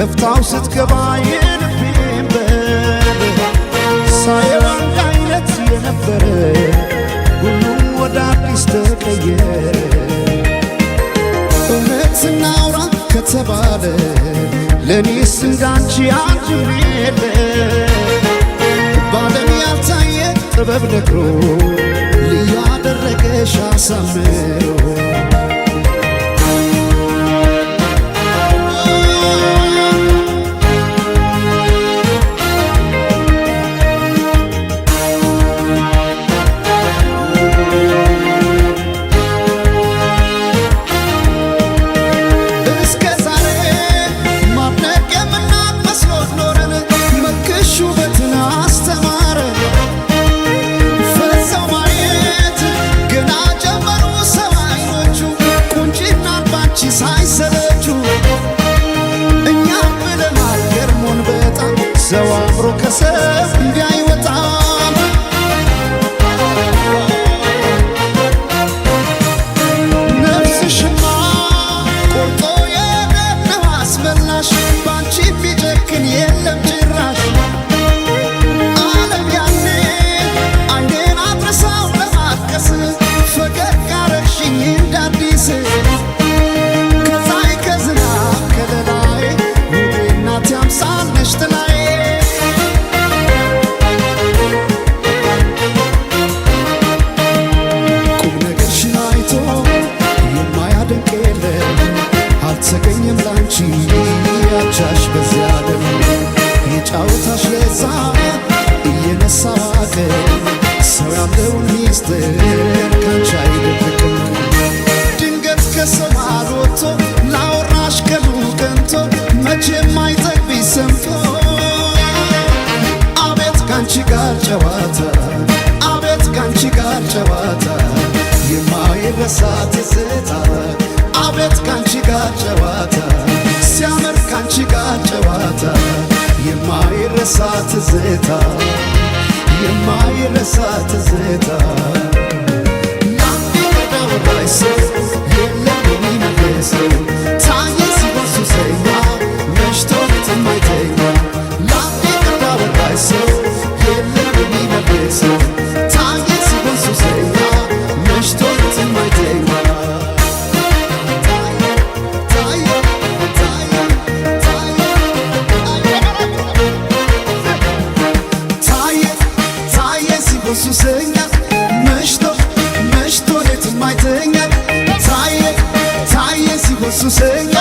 ከፍታው ስትገባ የልቤን በር ሳየው አንድ አይነት የነበረ ሁሉም ወደ አዲስ ተቀየረ። እውነት እናውራ ከተባለ ለኔስ እንዳንቺ አንድም የለ ባለም ያልታየ ጥበብ ነግሮ ልዩ አደረገሽ አሳምሮ ሰው አምሮ ከሰብ እንዳይወጣም ነፍስሽማ ቆርጦ የደነው አስመላሽ ባንቺ ቢጨክን የለም ጭራሽ ዓለም ያኔ አይኔን አትረሳው ለማርከስ ፈገግ አረግሽኝ እንዳዲስ ከፀሐይ ከዝናብ ከለላይ ውቤ እናቴ አምሳል ነሽ ጥላዬ አልተገኘም ላንቺ ያቻሽ በዚያ ዓለም የጫወታሽ ለዛ እየነሳ ዋቀ ሰው ያለውን ሚስጥር ካንቺ አይደብቅም። ድንገት ከሰው መሃል ወጥቶ ላወራሽ ቀኑ ቀንቶ መቼም አይጠግብሽ ሰምቶ አቤት ካንቺ ጋር ጨዋታ አቤት ካንቺ ጋር ጨዋታ የማይረሳ ትዝታ አቤት ካንቺ ጋር ጨዋታ ሲያምር ካንቺ ጋር ጨዋታ የማይረሳ ትዝታ የማይረሳ ትዝታ ላንዴ ከዳወራይ ሰው የለም የሚመልሰው ታየ ሲበሱ ሰኛ መሽቶ የማይተኛ ላንዴ ከዳወራይ ሰው የለም የሚመልሰው ታየ ሲበሱ ሰኛ መሽቶ የማይተኛ ሱሰኛ መሽቶ መሽቶ ሌት የማይተኛ ታየ ታየ ሲሆን ሱሰኛ